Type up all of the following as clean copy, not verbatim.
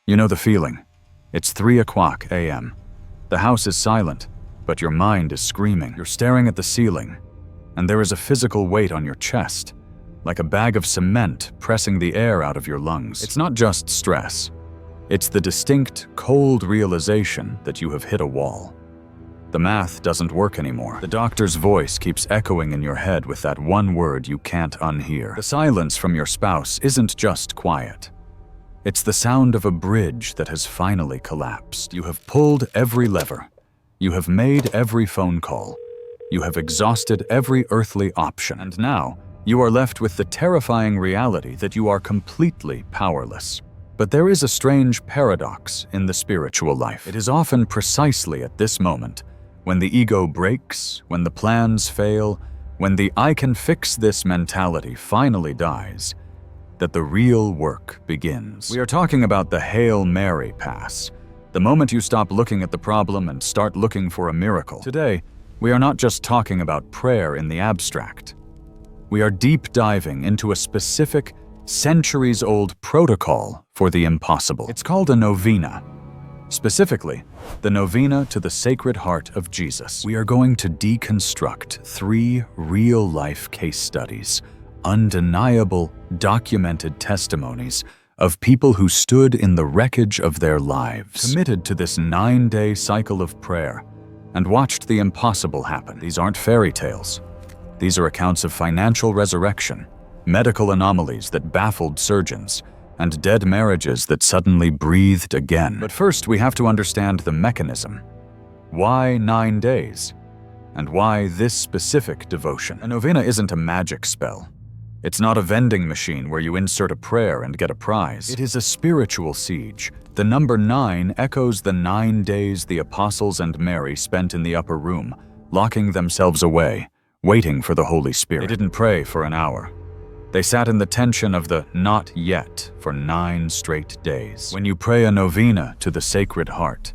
You know the feeling. It's 3 a.m. The house is silent, but your mind is screaming. You're staring at the ceiling, and there is a physical weight on your chest, like a bag of cement pressing the air out of your lungs. It's not just stress. It's the distinct, cold realization that you have hit a wall. The math doesn't work anymore. The doctor's voice keeps echoing in your head with that one word you can't unhear. The silence from your spouse isn't just quiet. It's the sound of a bridge that has finally collapsed. You have pulled every lever. You have made every phone call. You have exhausted every earthly option. And now, you are left with the terrifying reality that you are completely powerless. But there is a strange paradox in the spiritual life. It is often precisely at this moment, when the ego breaks, when the plans fail, when the "I can fix this" mentality finally dies, that the real work begins. We are talking about the Hail Mary pass, the moment you stop looking at the problem and start looking for a miracle. Today, we are not just talking about prayer in the abstract. We are deep diving into a specific, centuries-old protocol for the impossible. It's called a novena. Specifically, the Novena to the Sacred Heart of Jesus. We are going to deconstruct 3 real-life case studies, undeniable, documented testimonies of people who stood in the wreckage of their lives, committed to this 9-day cycle of prayer, and watched the impossible happen. These aren't fairy tales. These are accounts of financial resurrection, medical anomalies that baffled surgeons, and dead marriages that suddenly breathed again. But first, we have to understand the mechanism. Why 9 days? And why this specific devotion? A novena isn't a magic spell. It's not a vending machine where you insert a prayer and get a prize. It is a spiritual siege. The number 9 echoes the 9 days the apostles and Mary spent in the upper room, locking themselves away, waiting for the Holy Spirit. They didn't pray for an hour. They sat in the tension of the "not yet" for 9 straight days. When you pray a novena to the Sacred Heart,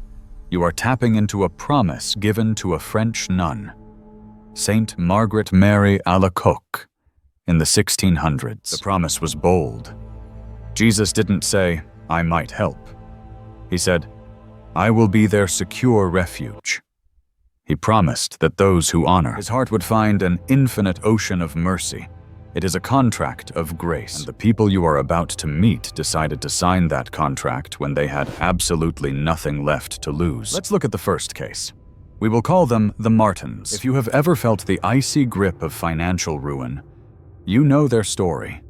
you are tapping into a promise given to a French nun, Saint Margaret Mary Alacoque, in the 1600s. The promise was bold. Jesus didn't say, "I might help." He said, "I will be their secure refuge." He promised that those who honor his heart would find an infinite ocean of mercy. It is a contract of grace, and the people you are about to meet decided to sign that contract when they had absolutely nothing left to lose. Let's look at the first case. We will call them the Martins. If you have ever felt the icy grip of financial ruin, you know their story.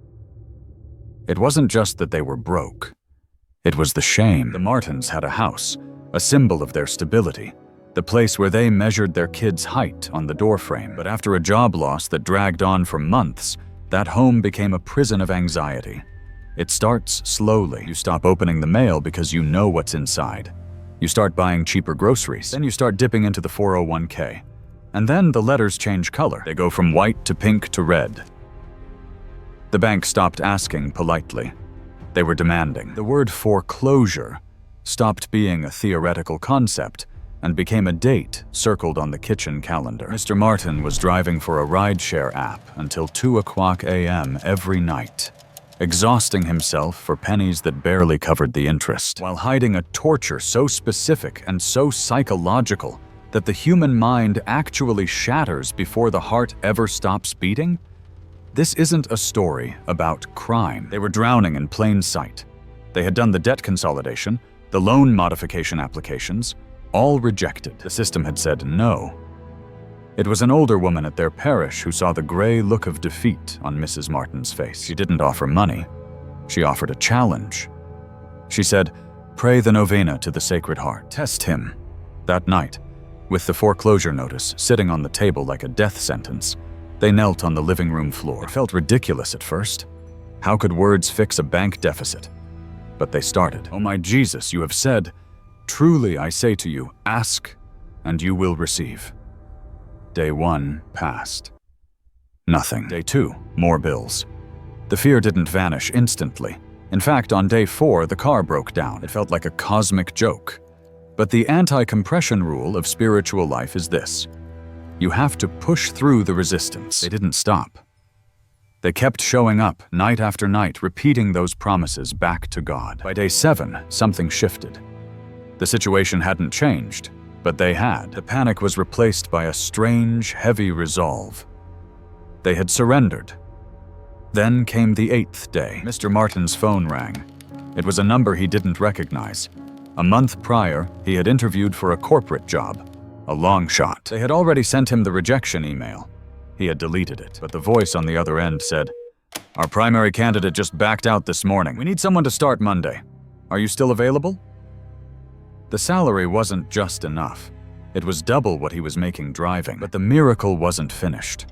It wasn't just that they were broke. It was the shame. The Martins had a house, a symbol of their stability, the place where they measured their kids' height on the doorframe. But after a job loss that dragged on for months, that home became a prison of anxiety. It starts slowly. You stop opening the mail because you know what's inside. You start buying cheaper groceries. Then you start dipping into the 401k. And then the letters change color. They go from white to pink to red. The bank stopped asking politely. They were demanding. The word foreclosure stopped being a theoretical concept and became a date circled on the kitchen calendar. Mr. Martin was driving for a rideshare app until 2 a.m. every night, exhausting himself for pennies that barely covered the interest, while hiding a torture so specific and so psychological that the human mind actually shatters before the heart ever stops beating. This isn't a story about crime. They were drowning in plain sight. They had done the debt consolidation, the loan modification applications, all rejected. The system had said no. It was an older woman at their parish who saw the gray look of defeat on Mrs. Martin's face. She didn't offer money. She offered a challenge. She said, "Pray the novena to the Sacred Heart. Test him." That night, with the foreclosure notice sitting on the table like a death sentence, they knelt on the living room floor. It felt ridiculous at first. How could words fix a bank deficit? But they started. "Oh my Jesus, you have said, 'Truly I say to you, ask, and you will receive.'" Day 1 passed. Nothing. Day 2, more bills. The fear didn't vanish instantly. In fact, on day 4, the car broke down. It felt like a cosmic joke. But the anti-compression rule of spiritual life is this: you have to push through the resistance. They didn't stop. They kept showing up night after night, repeating those promises back to God. By day 7, something shifted. The situation hadn't changed, but they had. The panic was replaced by a strange, heavy resolve. They had surrendered. Then came the 8th day. Mr. Martin's phone rang. It was a number he didn't recognize. A month prior, he had interviewed for a corporate job. A long shot. They had already sent him the rejection email. He had deleted it, but the voice on the other end said, "Our primary candidate just backed out this morning. We need someone to start Monday. Are you still available?" The salary wasn't just enough. It was double what he was making driving, but the miracle wasn't finished.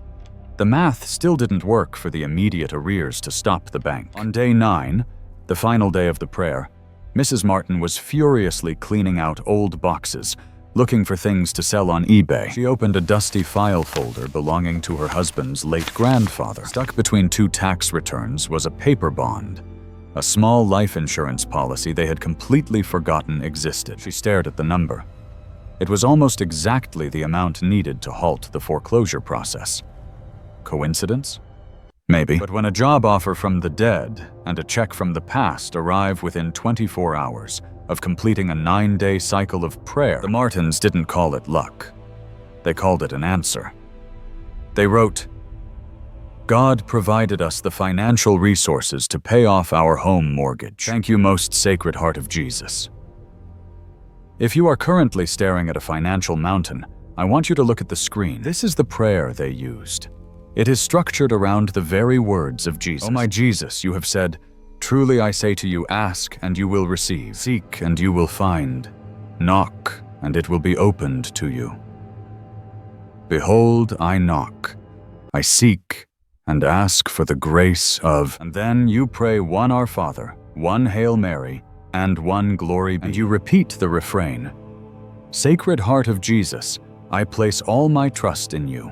The math still didn't work for the immediate arrears to stop the bank. On day 9, the final day of the prayer, Mrs. Martin was furiously cleaning out old boxes, looking for things to sell on eBay. She opened a dusty file folder belonging to her husband's late grandfather. Stuck between 2 tax returns was a paper bond, a small life insurance policy they had completely forgotten existed. She stared at the number. It was almost exactly the amount needed to halt the foreclosure process. Coincidence? Maybe. But when a job offer from the dead and a check from the past arrive within 24 hours of completing a 9-day cycle of prayer, the Martins didn't call it luck. They called it an answer. They wrote, "God provided us the financial resources to pay off our home mortgage. Thank you, Most Sacred Heart of Jesus." If you are currently staring at a financial mountain, I want you to look at the screen. This is the prayer they used. It is structured around the very words of Jesus. "Oh my Jesus, you have said, truly I say to you, ask and you will receive. Seek and you will find. Knock and it will be opened to you. Behold, I knock. I seek and ask for the grace of..." And then you pray one Our Father, one Hail Mary, and one Glory be. And you repeat the refrain, "Sacred Heart of Jesus, I place all my trust in you."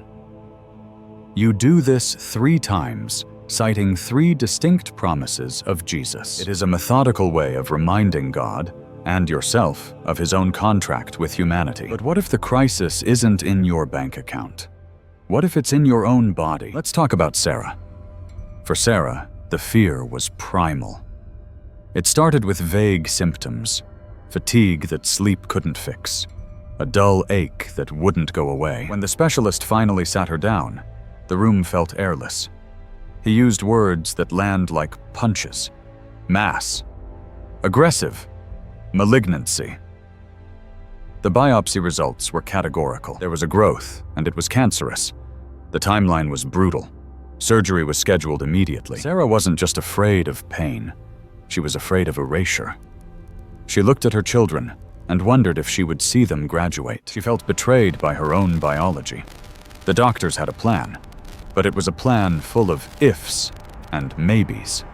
You do this 3 times, citing 3 distinct promises of Jesus. It is a methodical way of reminding God and yourself of his own contract with humanity. But what if the crisis isn't in your bank account? What if it's in your own body? Let's talk about Sarah. For Sarah, the fear was primal. It started with vague symptoms, fatigue that sleep couldn't fix, a dull ache that wouldn't go away. When the specialist finally sat her down, the room felt airless. He used words that land like punches: mass, aggressive, malignancy. The biopsy results were categorical. There was a growth, and it was cancerous. The timeline was brutal. Surgery was scheduled immediately. Sarah wasn't just afraid of pain. She was afraid of erasure. She looked at her children and wondered if she would see them graduate. She felt betrayed by her own biology. The doctors had a plan, but it was a plan full of ifs and maybes.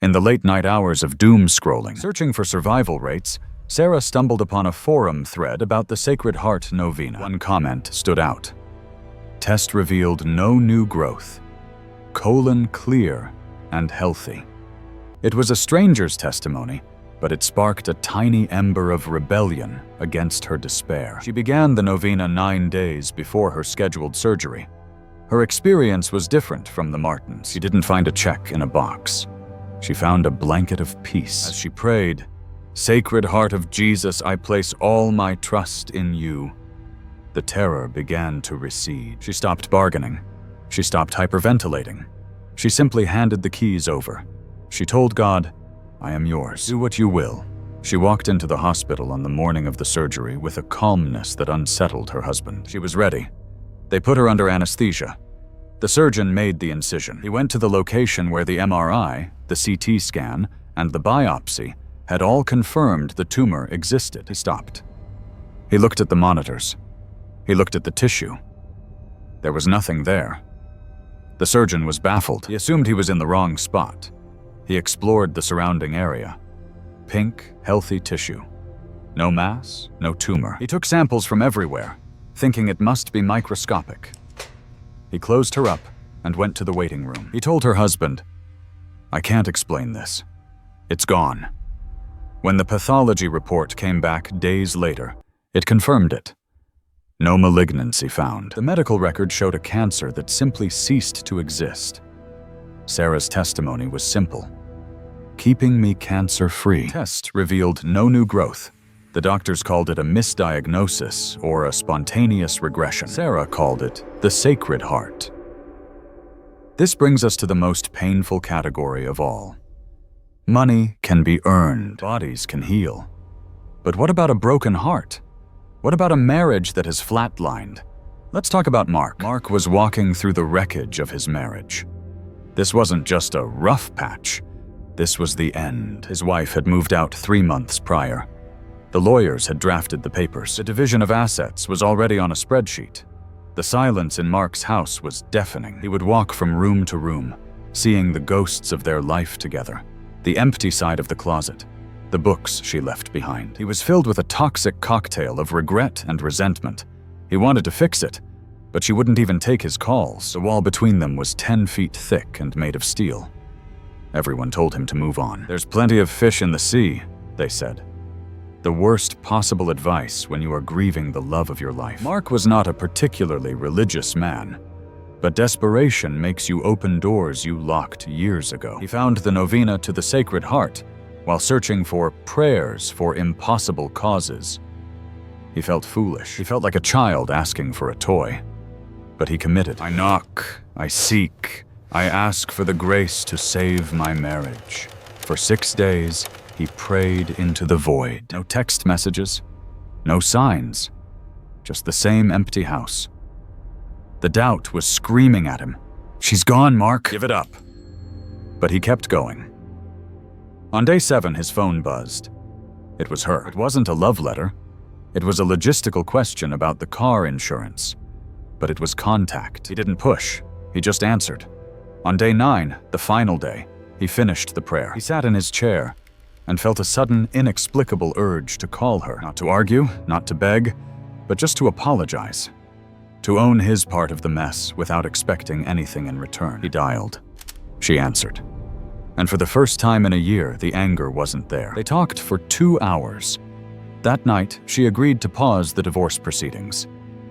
In the late-night hours of doom scrolling, searching for survival rates, Sarah stumbled upon a forum thread about the Sacred Heart Novena. One comment stood out. Test revealed no new growth. Colon clear and healthy. It was a stranger's testimony, but it sparked a tiny ember of rebellion against her despair. She began the novena 9 days before her scheduled surgery. Her experience was different from the Martins. She didn't find a check in a box. She found a blanket of peace. As she prayed, "Sacred Heart of Jesus, I place all my trust in you," the terror began to recede. She stopped bargaining. She stopped hyperventilating. She simply handed the keys over. She told God, "I am yours. Do what you will." She walked into the hospital on the morning of the surgery with a calmness that unsettled her husband. She was ready. They put her under anesthesia. The surgeon made the incision. He went to the location where the MRI, the CT scan, and the biopsy had all confirmed the tumor existed. He stopped. He looked at the monitors. He looked at the tissue. There was nothing there. The surgeon was baffled. He assumed he was in the wrong spot. He explored the surrounding area. Pink, healthy tissue. No mass, no tumor. He took samples from everywhere, thinking it must be microscopic. He closed her up and went to the waiting room. He told her husband, "I can't explain this. It's gone." When the pathology report came back days later, it confirmed it. No malignancy found. The medical record showed a cancer that simply ceased to exist. Sarah's testimony was simple. Keeping me cancer-free. Test revealed no new growth. The doctors called it a misdiagnosis or a spontaneous regression. Sarah called it the Sacred Heart. This brings us to the most painful category of all. Money can be earned, bodies can heal. But what about a broken heart? What about a marriage that has flatlined? Let's talk about Mark. Mark was walking through the wreckage of his marriage. This wasn't just a rough patch. This was the end. His wife had moved out 3 months prior. The lawyers had drafted the papers. The division of assets was already on a spreadsheet. The silence in Mark's house was deafening. He would walk from room to room, seeing the ghosts of their life together, the empty side of the closet, the books she left behind. He was filled with a toxic cocktail of regret and resentment. He wanted to fix it, but she wouldn't even take his calls. The wall between them was 10 feet thick and made of steel. Everyone told him to move on. There's plenty of fish in the sea, they said. The worst possible advice when you are grieving the love of your life. Mark was not a particularly religious man, but desperation makes you open doors you locked years ago. He found the novena to the Sacred Heart while searching for prayers for impossible causes. He felt foolish. He felt like a child asking for a toy. But he committed. I knock, I seek, I ask for the grace to save my marriage. For 6 days, he prayed into the void. No text messages, no signs, just the same empty house. The doubt was screaming at him. She's gone, Mark. Give it up. But he kept going. On day 7, his phone buzzed. It was her. It wasn't a love letter. It was a logistical question about the car insurance. But it was contact. He didn't push. He just answered. On day 9, the final day, he finished the prayer. He sat in his chair and felt a sudden, inexplicable urge to call her. Not to argue, not to beg, but just to apologize. To own his part of the mess without expecting anything in return. He dialed. She answered. And for the first time in a year, the anger wasn't there. They talked for 2 hours. That night, she agreed to pause the divorce proceedings.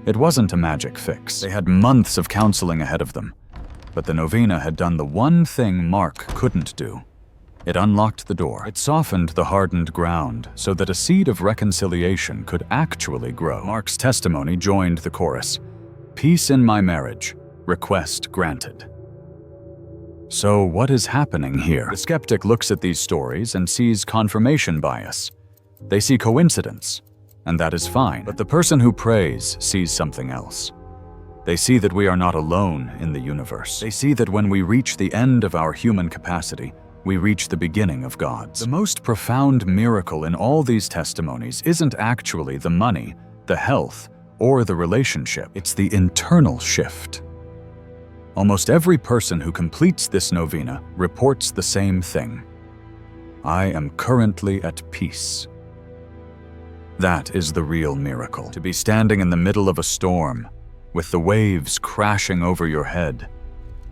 It wasn't a magic fix. They had months of counseling ahead of them. But the novena had done the one thing Mark couldn't do. It unlocked the door. It softened the hardened ground so that a seed of reconciliation could actually grow. Mark's testimony joined the chorus. Peace in my marriage, request granted. So what is happening here? The skeptic looks at these stories and sees confirmation bias. They see coincidence, and that is fine. But the person who prays sees something else. They see that we are not alone in the universe. They see that when we reach the end of our human capacity, we reach the beginning of God's. The most profound miracle in all these testimonies isn't actually the money, the health, or the relationship. It's the internal shift. Almost every person who completes this novena reports the same thing. I am currently at peace. That is the real miracle. To be standing in the middle of a storm, with the waves crashing over your head,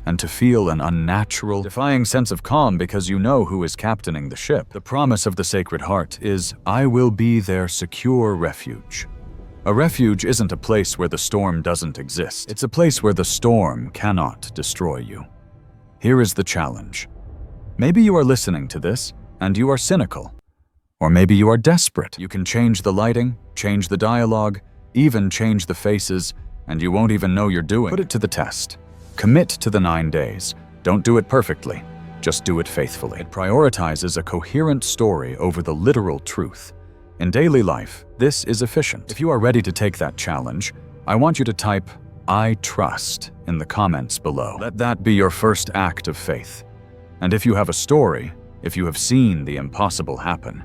and to feel an unnatural, defying sense of calm because you know who is captaining the ship. The promise of the Sacred Heart is, I will be their secure refuge. A refuge isn't a place where the storm doesn't exist. It's a place where the storm cannot destroy you. Here is the challenge. Maybe you are listening to this, and you are cynical. Or maybe you are desperate. You can change the lighting, change the dialogue, even change the faces, and you won't even know you're doing it. Put it to the test. Commit to the 9 days. Don't do it perfectly. Just do it faithfully. It prioritizes a coherent story over the literal truth. In daily life, this is efficient. If you are ready to take that challenge, I want you to type, I trust, in the comments below. Let that be your first act of faith. And if you have a story, if you have seen the impossible happen,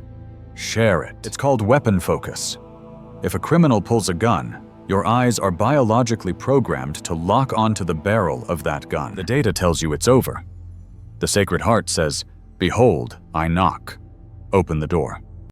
share it. It's called weapon focus. If a criminal pulls a gun, your eyes are biologically programmed to lock onto the barrel of that gun. The data tells you it's over. The Sacred Heart says, behold, I knock. Open the door.